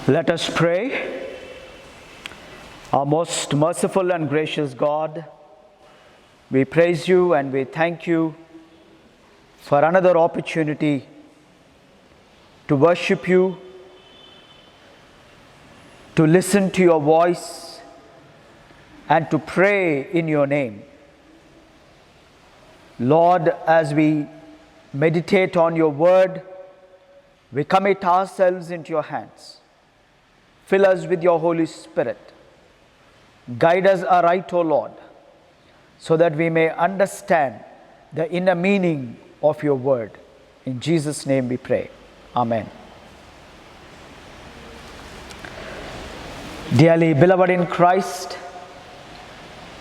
Let us pray. Our most merciful and gracious God, we praise you and we thank you for another opportunity to worship you, to listen to your voice, and to pray in your name. Lord, as we meditate on your word, we commit ourselves into your hands. Fill us with your Holy Spirit. Guide us aright, O Lord, so that we may understand the inner meaning of your word. In Jesus' name we pray. Amen. Dearly beloved in Christ,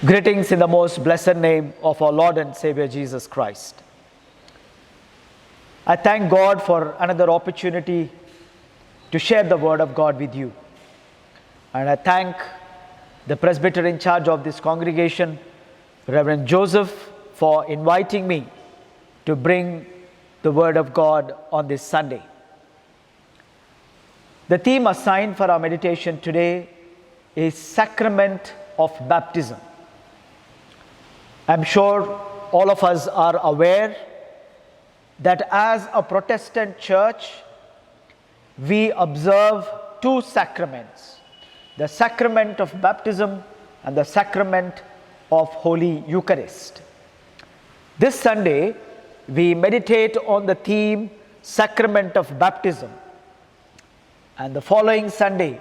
greetings in the most blessed name of our Lord and Savior Jesus Christ. I thank God for another opportunity to share the word of God with you. And I thank the presbyter in charge of this congregation, Reverend Joseph, for inviting me to bring the word of God on this Sunday. The theme assigned for our meditation today is Sacrament of Baptism. I'm sure all of us are aware that as a Protestant church, we observe two sacraments: the sacrament of baptism and the sacrament of Holy Eucharist. This Sunday, we meditate on the theme Sacrament of Baptism. And the following Sunday,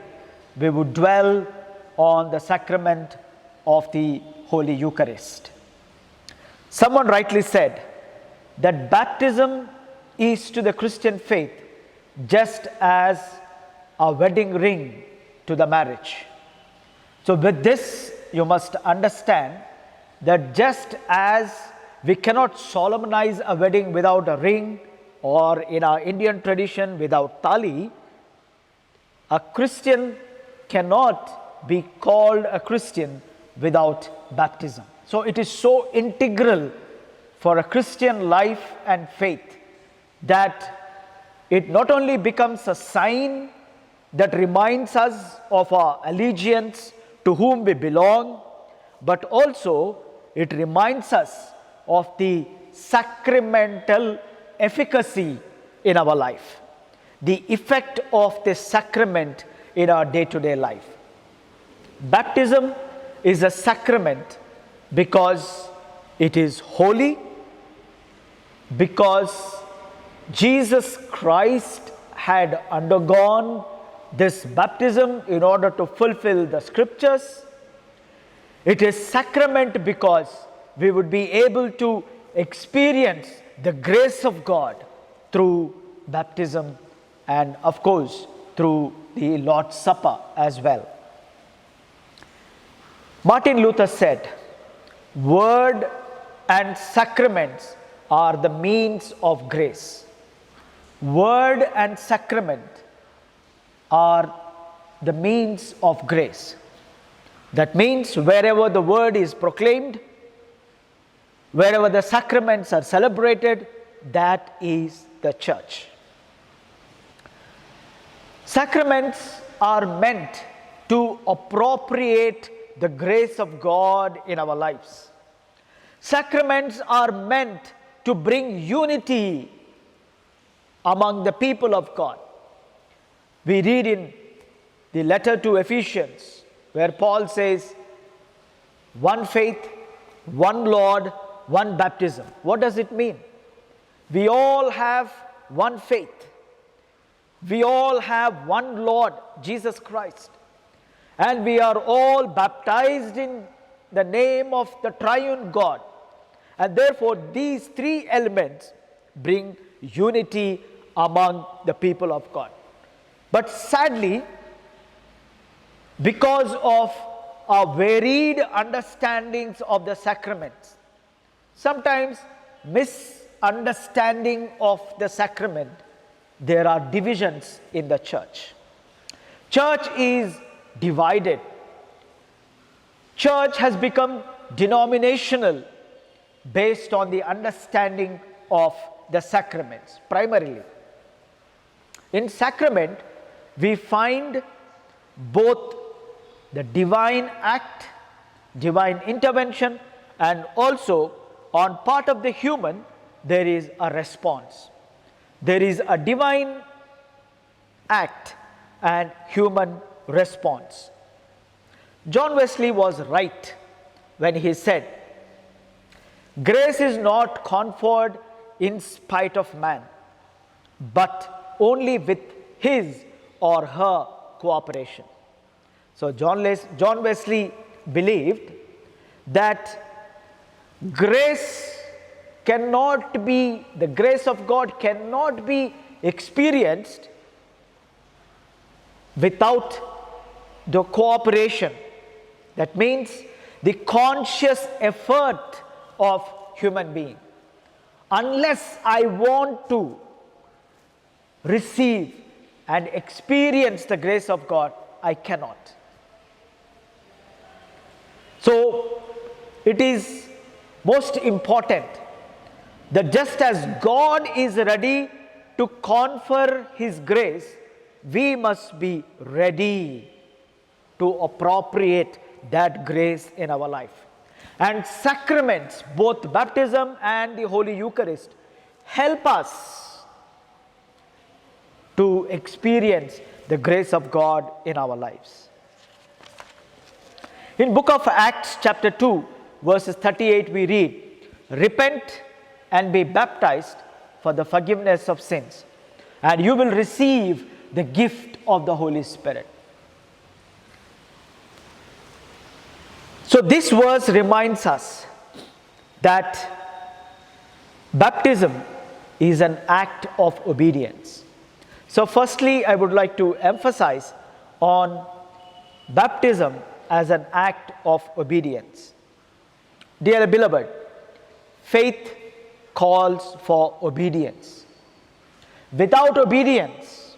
we would dwell on the sacrament of the Holy Eucharist. Someone rightly said that baptism is to the Christian faith just as a wedding ring to the marriage. So with this, you must understand that just as we cannot solemnize a wedding without a ring, or in our Indian tradition without tali, a Christian cannot be called a Christian without baptism. So it is so integral for a Christian life and faith that it not only becomes a sign that reminds us of our allegiance to whom we belong, but also it reminds us of the sacramental efficacy in our life, the effect of this sacrament in our day-to-day life. Baptism is a sacrament because it is holy, because Jesus Christ had undergone this baptism in order to fulfill the scriptures. It is sacrament because we would be able to experience the grace of God through baptism and, of course, through the Lord's Supper as well. Martin Luther said, "Word and sacraments are the means of grace." Word and sacrament are the means of grace. That means wherever the word is proclaimed, wherever the sacraments are celebrated, that is the church. Sacraments are meant to appropriate the grace of God in our lives. Sacraments are meant to bring unity among the people of God. We read in the letter to Ephesians where Paul says, one faith, one Lord, one baptism. What does it mean? We all have one faith. We all have one Lord, Jesus Christ. And we are all baptized in the name of the triune God. And therefore, these three elements bring unity among the people of God. But sadly, because of our varied understandings of the sacraments, sometimes misunderstanding of the sacrament, there are divisions in the church. Church is divided. Church has become denominational based on the understanding of the sacraments primarily. In sacrament, we find both the divine act, divine intervention, and also on part of the human, there is a response. There is a divine act and human response. John Wesley was right when he said, "Grace is not conferred in spite of man, but only with his or her cooperation." So John Wesley believed that the grace of God cannot be experienced without the cooperation. That means the conscious effort of human being. Unless I want to receive and experience the grace of God, I cannot. So it is most important that just as God is ready to confer His grace, we must be ready to appropriate that grace in our life. And sacraments, both baptism and the Holy Eucharist, help us to experience the grace of God in our lives. In book of Acts chapter 2 verses 38 we read, "Repent and be baptized for the forgiveness of sins, and you will receive the gift of the Holy Spirit." So this verse reminds us that baptism is an act of obedience. So firstly, I would like to emphasize on baptism as an act of obedience. Dear beloved, faith calls for obedience. Without obedience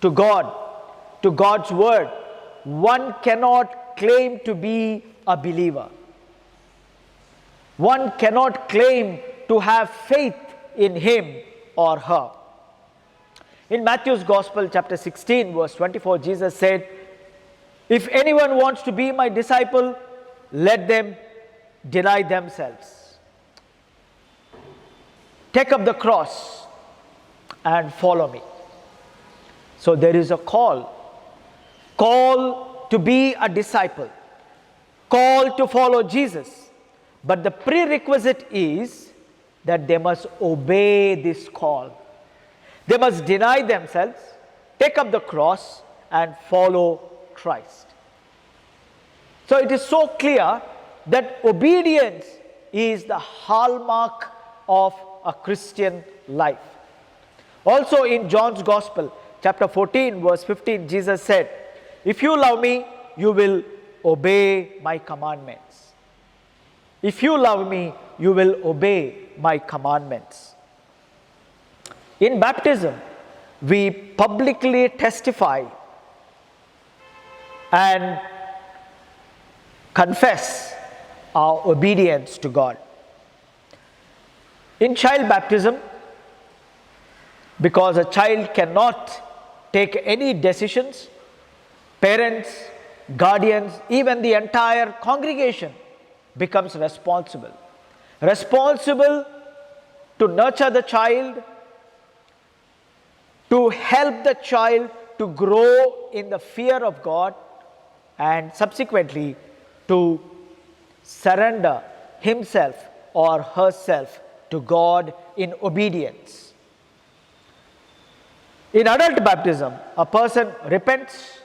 to God, to God's word, one cannot claim to be a believer. One cannot claim to have faith in him or her. In Matthew's Gospel, chapter 16, verse 24, Jesus said, "If anyone wants to be my disciple, let them deny themselves. Take up the cross and follow me." So there is a call to be a disciple, call to follow Jesus. But the prerequisite is that they must obey this call. They must deny themselves, take up the cross, and follow Christ. So it is so clear that obedience is the hallmark of a Christian life. Also in John's Gospel, chapter 14, verse 15, Jesus said, "If you love me, you will obey my commandments." If you love me, you will obey my commandments. In baptism, we publicly testify and confess our obedience to God. In child baptism, because a child cannot take any decisions, parents, guardians, even the entire congregation becomes responsible to nurture the child, to help the child to grow in the fear of God, and subsequently to surrender himself or herself to God in obedience. In adult baptism, a person repents,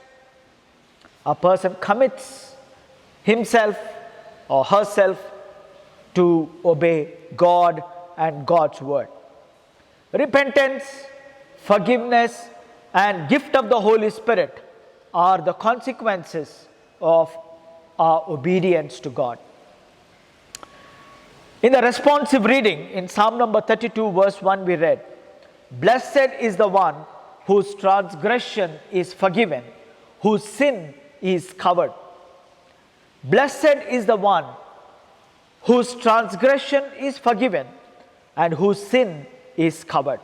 a person commits himself or herself to obey God and God's word. Repentance, forgiveness, and gift of the Holy Spirit are the consequences of our obedience to God. In the responsive reading in Psalm number 32 verse 1 we read, "Blessed is the one whose transgression is forgiven, whose sin is covered." Blessed is the one whose transgression is forgiven and whose sin is covered.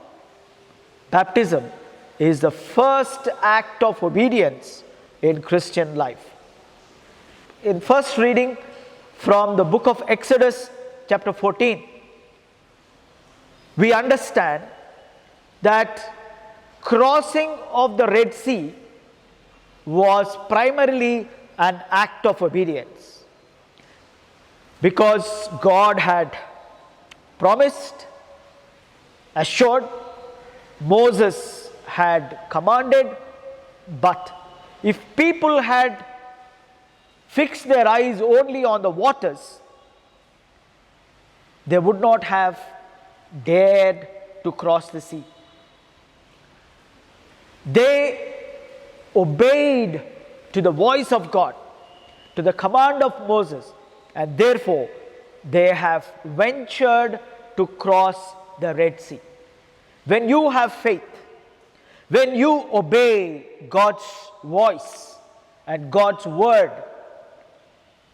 Baptism is the first act of obedience in Christian life. In first reading from the book of Exodus, chapter 14, we understand that crossing of the Red Sea was primarily an act of obedience, because God had promised, assured, Moses had commanded, but if people had fixed their eyes only on the waters, they would not have dared to cross the sea. They obeyed to the voice of God, to the command of Moses, and therefore they have ventured to cross the Red Sea. When you have faith, when you obey God's voice and God's word,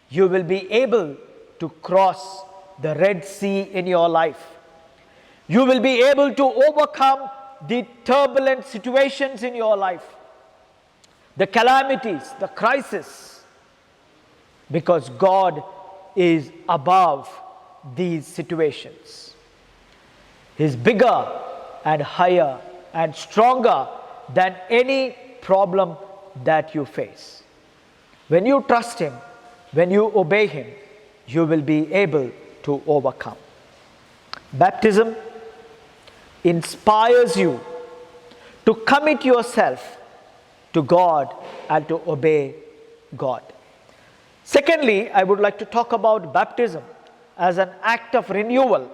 you will be able to cross the Red Sea in your life. You will be able to overcome the turbulent situations in your life, the calamities, the crisis, because God is above these situations. He is bigger and higher and stronger than any problem that you face. When you trust Him, when you obey Him, you will be able to overcome. Baptism inspires you to commit yourself to God and to obey God. Secondly, I would like to talk about baptism as an act of renewal.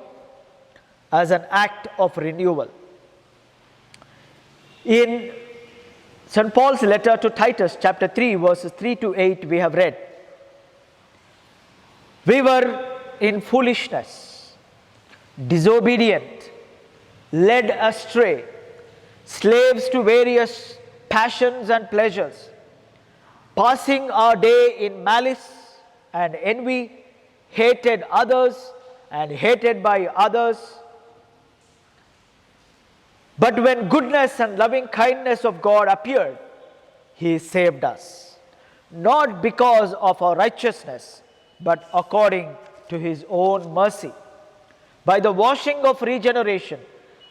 As an act of renewal. In St. Paul's letter to Titus, chapter 3, verses 3 to 8, we have read, "We were in foolishness, disobedient, led astray, slaves to various passions and pleasures, passing our day in malice and envy, hated others and hated by others. But when goodness and loving kindness of God appeared, He saved us, not because of our righteousness, but according to His own mercy, by the washing of regeneration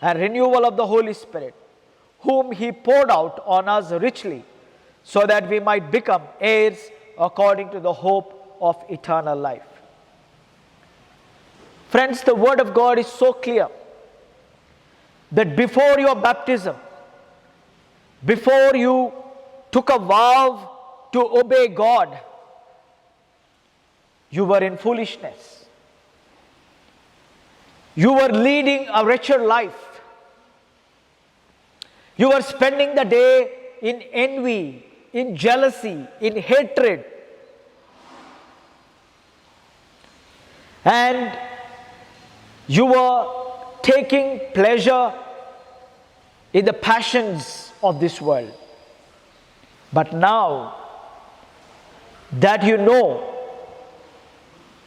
and renewal of the Holy Spirit, whom He poured out on us richly, so that we might become heirs according to the hope of eternal life." Friends, the Word of God is so clear that before your baptism, before you took a vow to obey God, you were in foolishness. You were leading a wretched life. You were spending the day in envy, in jealousy, in hatred. And you were taking pleasure in the passions of this world. But now that you know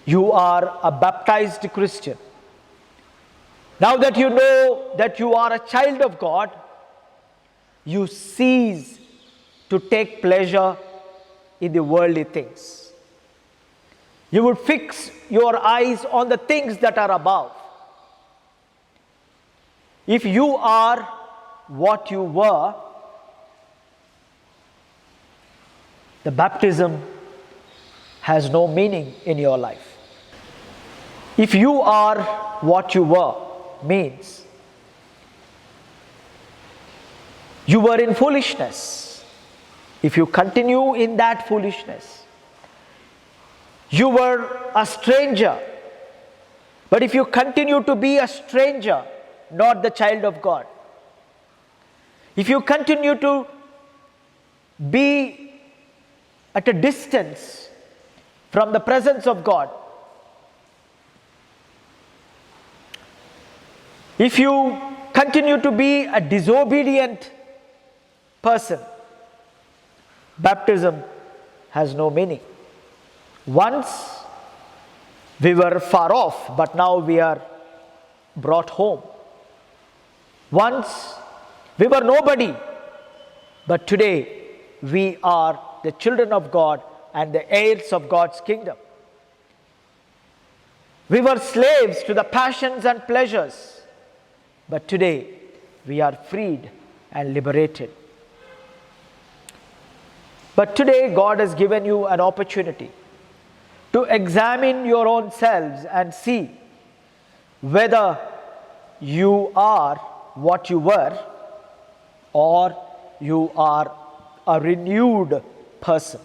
you are a baptized Christian, now that you know that you are a child of God, you cease to take pleasure in the worldly things. You would fix your eyes on the things that are above. If you are what you were, the baptism has no meaning in your life. If you are what you were means you were in foolishness. If you continue in that foolishness, you were a stranger. But if you continue to be a stranger, not the child of God, if you continue to be at a distance from the presence of God, if you continue to be a disobedient person, baptism has no meaning. Once we were far off, but now we are brought home. Once we were nobody, but today we are the children of God and the heirs of God's kingdom. We were slaves to the passions and pleasures, but today we are freed and liberated. But today God has given you an opportunity to examine your own selves and see whether you are what you were or you are a renewed person.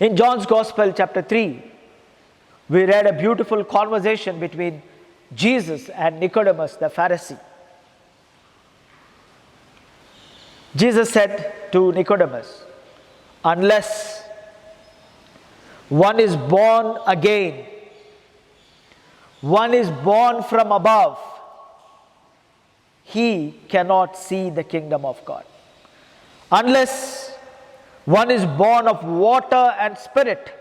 In John's Gospel, chapter 3, we read a beautiful conversation between Jesus and Nicodemus, the Pharisee. Jesus said to Nicodemus, unless one is born again, one is born from above, he cannot see the kingdom of God. Unless one is born of water and spirit,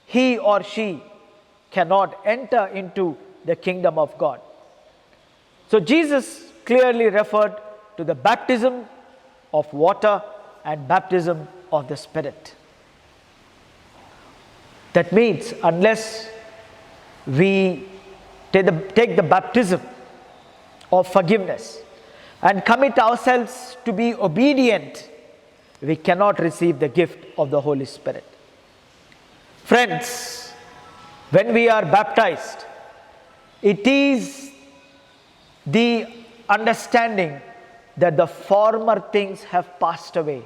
he or she cannot enter into the kingdom of God. So Jesus clearly referred to the baptism of water and baptism of the Spirit. That means unless we take the baptism of forgiveness and commit ourselves to be obedient, we cannot receive the gift of the Holy Spirit. Friends, when we are baptized, it is the understanding that the former things have passed away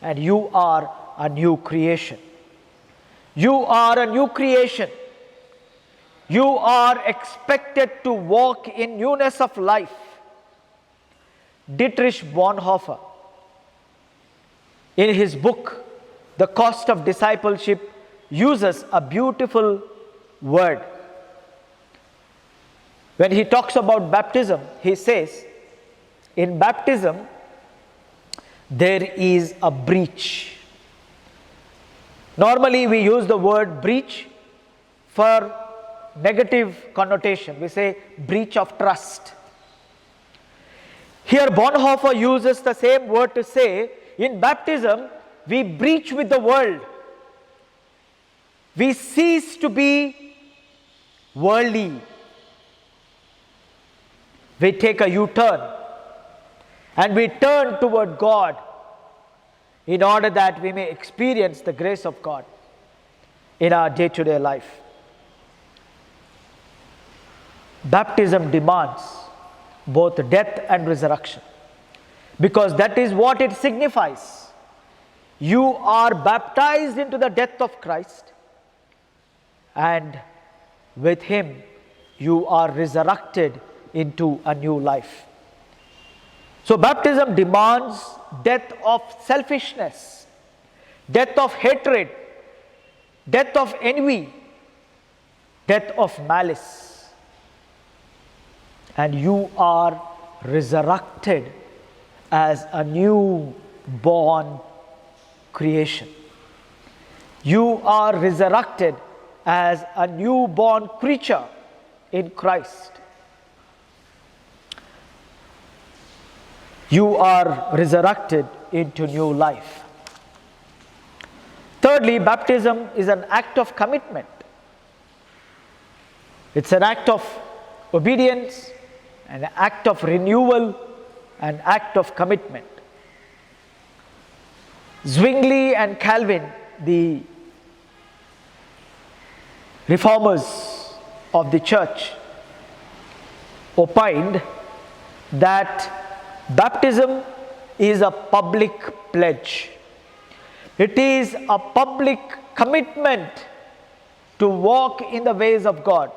and you are a new creation. You are a new creation. You are expected to walk in newness of life. Dietrich Bonhoeffer, in his book, The Cost of Discipleship, uses a beautiful word. When he talks about baptism, he says, in baptism, there is a breach. Normally, we use the word breach for negative connotation. We say breach of trust. Here, Bonhoeffer uses the same word to say, in baptism, we breach with the world. We cease to be worldly. We take a U-turn and we turn toward God in order that we may experience the grace of God in our day-to-day life. Baptism demands both death and resurrection, because that is what it signifies. You are baptized into the death of Christ, and with Him you are resurrected into a new life. So baptism demands death of selfishness, death of hatred, death of envy, death of malice. And you are resurrected as a new born creation. You are resurrected as a newborn creature in Christ. You are resurrected into new life. Thirdly, baptism is an act of commitment. It's an act of obedience, an act of renewal, an act of commitment. Zwingli and Calvin, the reformers of the church, opined that baptism is a public pledge. It is a public commitment to walk in the ways of God.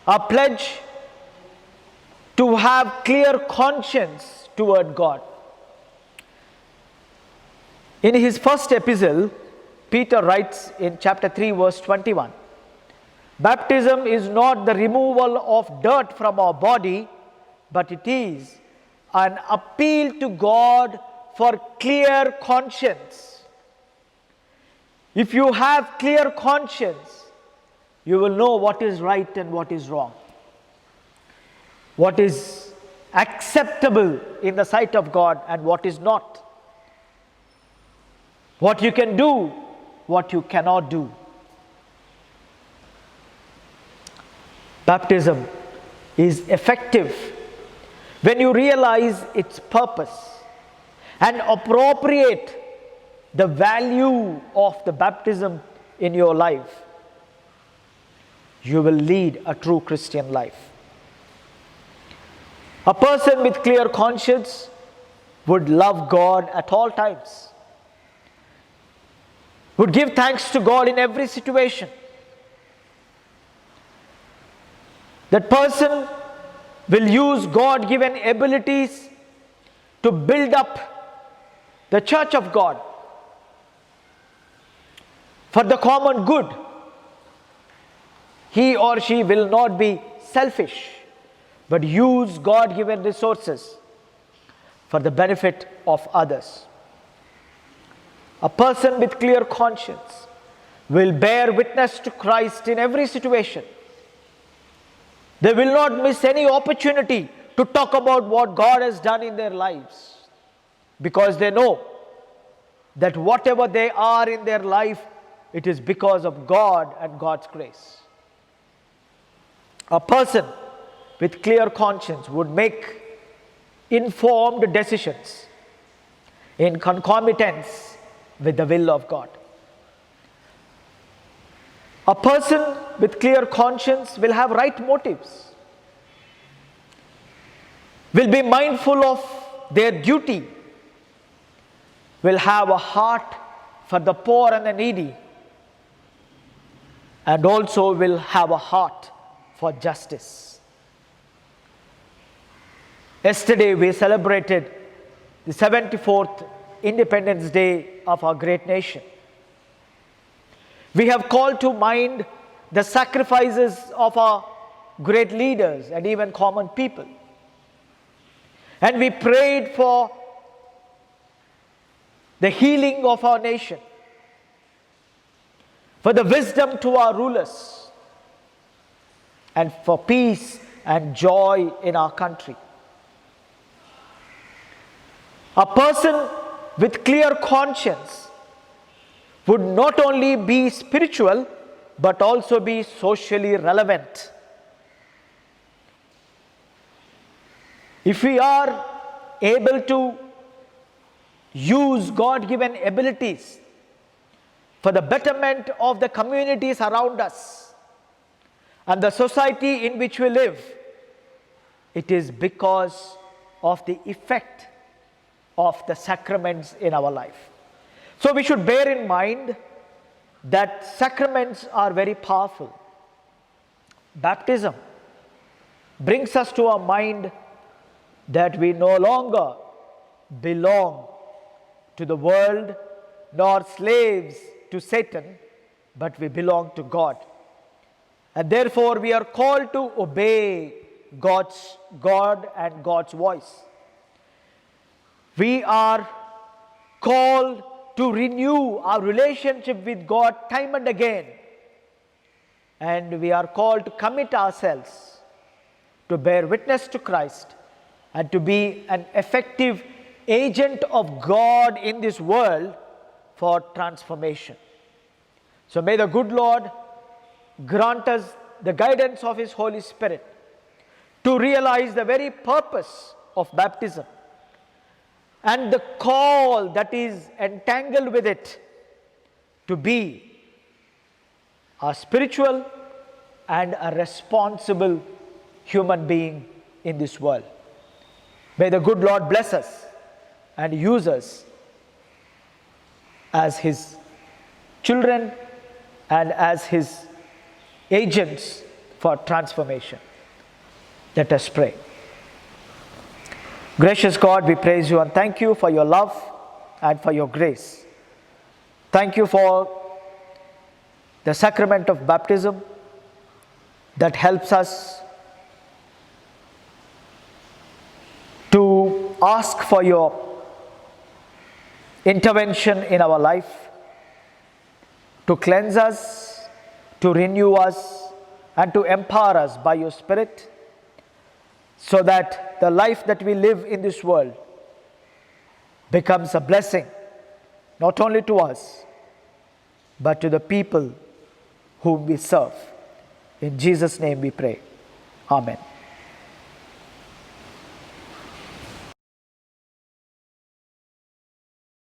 A pledge to have clear conscience toward God. In his first epistle, Peter writes in chapter 3, verse 21, baptism is not the removal of dirt from our body, but it is an appeal to God for clear conscience. If you have clear conscience, you will know what is right and what is wrong, what is acceptable in the sight of God and what is not. what you can do, what you cannot do. Baptism is effective when you realize its purpose and appropriate the value of the baptism in your life. You will lead a true Christian life. A person with clear conscience would love God at all times, would give thanks to God in every situation. That person will use God-given abilities to build up the church of God for the common good. He or she will not be selfish, but use God-given resources for the benefit of others. A person with clear conscience will bear witness to Christ in every situation. They will not miss any opportunity to talk about what God has done in their lives, because they know that whatever they are in their life, it is because of God and God's grace. A person with clear conscience would make informed decisions in concomitance with the will of God. A person with clear conscience will have right motives, will be mindful of their duty, will have a heart for the poor and the needy, and also will have a heart for justice. Yesterday we celebrated the 74th Independence Day of our great nation. We have called to mind the sacrifices of our great leaders and even common people. And we prayed for the healing of our nation, for the wisdom to our rulers, and for peace and joy in our country. A person with clear conscience would not only be spiritual but also be socially relevant. If we are able to use God-given abilities for the betterment of the communities around us and the society in which we live, it is because of the effect of the sacraments in our life. So we should bear in mind that sacraments are very powerful. Baptism brings us to our mind that we no longer belong to the world nor slaves to Satan, but we belong to God. And therefore we are called to obey God and God's voice. We are called to renew our relationship with God time and again. And we are called to commit ourselves to bear witness to Christ and to be an effective agent of God in this world for transformation. So may the good Lord grant us the guidance of His Holy Spirit to realize the very purpose of baptism and the call that is entangled with it, to be a spiritual and a responsible human being in this world. May the good Lord bless us and use us as His children and as His agents for transformation. Let us pray. Gracious God, we praise You and thank You for Your love and for Your grace. Thank You for the sacrament of baptism that helps us to ask for Your intervention in our life, to cleanse us, to renew us, and to empower us by Your Spirit, so that the life that we live in this world becomes a blessing not only to us, but to the people whom we serve. In Jesus' name we pray. Amen.